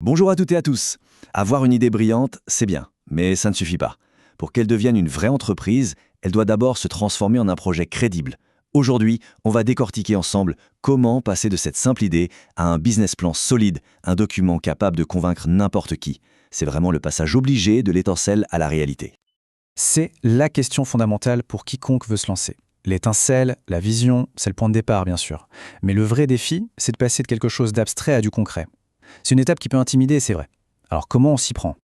Bonjour à toutes et à tous. Avoir une idée brillante, c'est bien, mais ça ne suffit pas. Pour qu'elle devienne une vraie entreprise, elle doit d'abord se transformer en un projet crédible. Aujourd'hui, on va décortiquer ensemble comment passer de cette simple idée à un business plan solide, un document capable de convaincre n'importe qui. C'est vraiment le passage obligé de l'étincelle à la réalité. C'est la question fondamentale pour quiconque veut se lancer. L'étincelle, la vision, c'est le point de départ bien sûr. Mais le vrai défi, c'est de passer de quelque chose d'abstrait à du concret. C'est une étape qui peut intimider, c'est vrai. Alors comment on s'y prend ?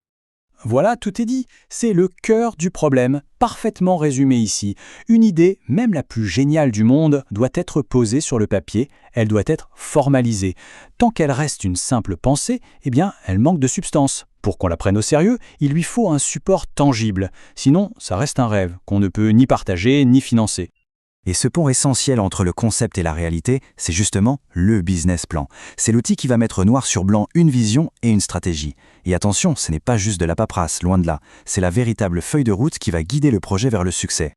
Voilà, tout est dit. C'est le cœur du problème, parfaitement résumé ici. Une idée, même la plus géniale du monde, doit être posée sur le papier, elle doit être formalisée. Tant qu'elle reste une simple pensée, elle manque de substance. Pour qu'on la prenne au sérieux, il lui faut un support tangible. Sinon, ça reste un rêve qu'on ne peut ni partager ni financer. Et ce pont essentiel entre le concept et la réalité, c'est justement le business plan. C'est l'outil qui va mettre noir sur blanc une vision et une stratégie. Et attention, ce n'est pas juste de la paperasse, loin de là. C'est la véritable feuille de route qui va guider le projet vers le succès.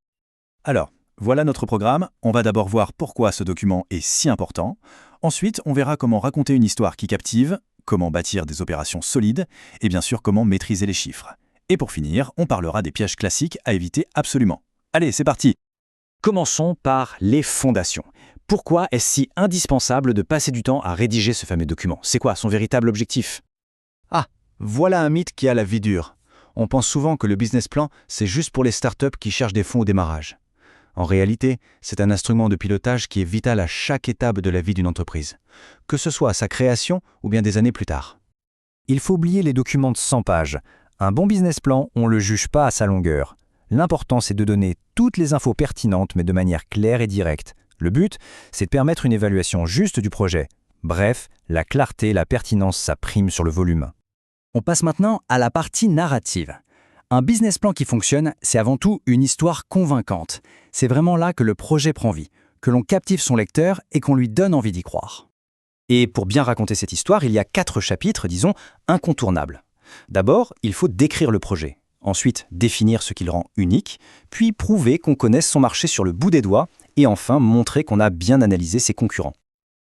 Alors, voilà notre programme. On va d'abord voir pourquoi ce document est si important. Ensuite, on verra comment raconter une histoire qui captive, comment bâtir des opérations solides, et bien sûr comment maîtriser les chiffres. Et pour finir, on parlera des pièges classiques à éviter absolument. Allez, c'est parti! Commençons par les fondations. Pourquoi est-ce si indispensable de passer du temps à rédiger ce fameux document ? C'est quoi son véritable objectif ? Voilà un mythe qui a la vie dure. On pense souvent que le business plan, c'est juste pour les startups qui cherchent des fonds au démarrage. En réalité, c'est un instrument de pilotage qui est vital à chaque étape de la vie d'une entreprise, que ce soit à sa création ou bien des années plus tard. Il faut oublier les documents de 100 pages. Un bon business plan, on ne le juge pas à sa longueur. L'important, c'est de donner toutes les infos pertinentes, mais de manière claire et directe. Le but, c'est de permettre une évaluation juste du projet. Bref, la clarté, la pertinence, ça prime sur le volume. On passe maintenant à la partie narrative. Un business plan qui fonctionne, c'est avant tout une histoire convaincante. C'est vraiment là que le projet prend vie, que l'on captive son lecteur et qu'on lui donne envie d'y croire. Et pour bien raconter cette histoire, il y a 4 chapitres, disons, incontournables. D'abord, il faut décrire le projet. Ensuite, définir ce qui le rend unique, puis prouver qu'on connaisse son marché sur le bout des doigts, et enfin montrer qu'on a bien analysé ses concurrents.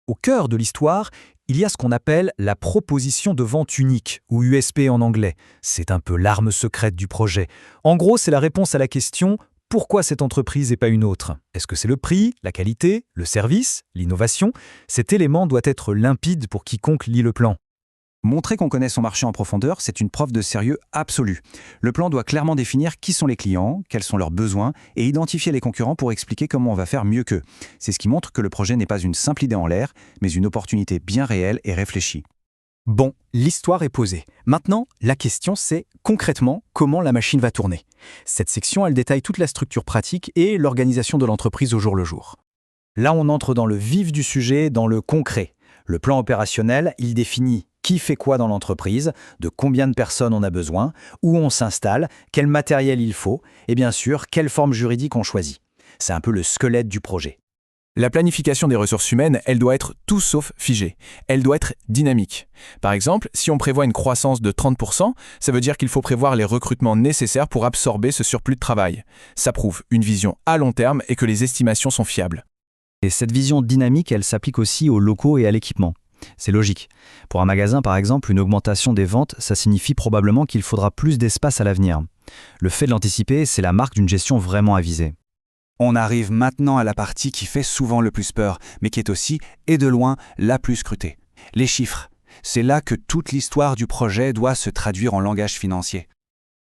Au cœur de l'histoire, il y a ce qu'on appelle la proposition de vente unique, ou USP en anglais. C'est un peu l'arme secrète du projet. En gros, c'est la réponse à la question « Pourquoi cette entreprise et pas une autre ?» Est-ce que c'est le prix, la qualité, le service, l'innovation ? Cet élément doit être limpide pour quiconque lit le plan. Montrer qu'on connaît son marché en profondeur, c'est une preuve de sérieux absolu. Le plan doit clairement définir qui sont les clients, quels sont leurs besoins, et identifier les concurrents pour expliquer comment on va faire mieux qu'eux. C'est ce qui montre que le projet n'est pas une simple idée en l'air, mais une opportunité bien réelle et réfléchie. Bon, l'histoire est posée. Maintenant, la question c'est concrètement comment la machine va tourner. Cette section, elle détaille toute la structure pratique et l'organisation de l'entreprise au jour le jour. Là, on entre dans le vif du sujet, dans le concret. Le plan opérationnel, il définit qui fait quoi dans l'entreprise, de combien de personnes on a besoin, où on s'installe, quel matériel il faut, et bien sûr, quelle forme juridique on choisit. C'est un peu le squelette du projet. La planification des ressources humaines, elle doit être tout sauf figée. Elle doit être dynamique. Par exemple, si on prévoit une croissance de 30%, ça veut dire qu'il faut prévoir les recrutements nécessaires pour absorber ce surplus de travail. Ça prouve une vision à long terme et que les estimations sont fiables. Et cette vision dynamique, elle s'applique aussi aux locaux et à l'équipement. C'est logique. Pour un magasin, par exemple, une augmentation des ventes, ça signifie probablement qu'il faudra plus d'espace à l'avenir. Le fait de l'anticiper, c'est la marque d'une gestion vraiment avisée. On arrive maintenant à la partie qui fait souvent le plus peur, mais qui est aussi, et de loin, la plus scrutée. Les chiffres. C'est là que toute l'histoire du projet doit se traduire en langage financier.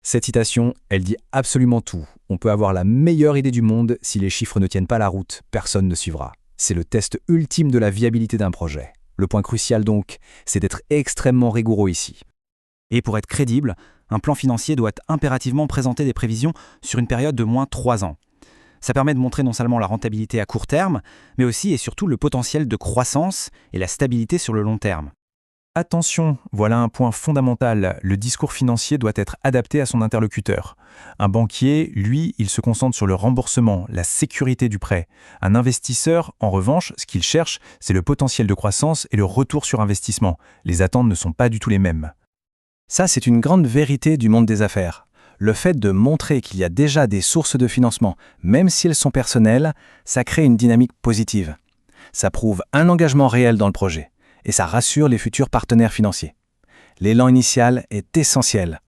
Cette citation, elle dit absolument tout. On peut avoir la meilleure idée du monde, si les chiffres ne tiennent pas la route, personne ne suivra. C'est le test ultime de la viabilité d'un projet. Le point crucial donc, c'est d'être extrêmement rigoureux ici. Et pour être crédible, un plan financier doit impérativement présenter des prévisions sur une période de moins 3 ans. Ça permet de montrer non seulement la rentabilité à court terme, mais aussi et surtout le potentiel de croissance et la stabilité sur le long terme. Attention, voilà un point fondamental, le discours financier doit être adapté à son interlocuteur. Un banquier, lui, il se concentre sur le remboursement, la sécurité du prêt. Un investisseur, en revanche, ce qu'il cherche, c'est le potentiel de croissance et le retour sur investissement. Les attentes ne sont pas du tout les mêmes. Ça, c'est une grande vérité du monde des affaires. Le fait de montrer qu'il y a déjà des sources de financement, même si elles sont personnelles, ça crée une dynamique positive. Ça prouve un engagement réel dans le projet. Et ça rassure les futurs partenaires financiers. L'élan initial est essentiel.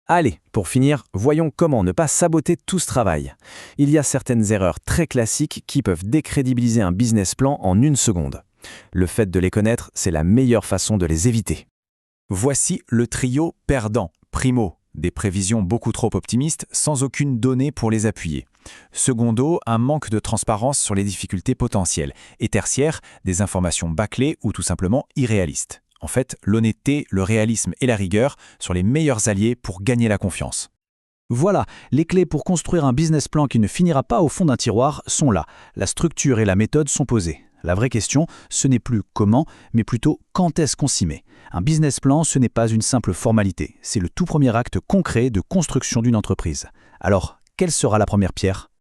Allez, pour finir, voyons comment ne pas saboter tout ce travail. Il y a certaines erreurs très classiques qui peuvent décrédibiliser un business plan en une seconde. Le fait de les connaître, c'est la meilleure façon de les éviter. Voici le trio perdant. Primo, des prévisions beaucoup trop optimistes sans aucune donnée pour les appuyer. Secondo, un manque de transparence sur les difficultés potentielles. Et tertiaire, des informations bâclées ou tout simplement irréalistes. En fait, l'honnêteté, le réalisme et la rigueur sont les meilleurs alliés pour gagner la confiance. Voilà, les clés pour construire un business plan qui ne finira pas au fond d'un tiroir sont là. La structure et la méthode sont posées. La vraie question, ce n'est plus comment, mais plutôt quand est-ce qu'on s'y met. Un business plan, ce n'est pas une simple formalité, c'est le tout premier acte concret de construction d'une entreprise. Alors, quelle sera la première pierre ?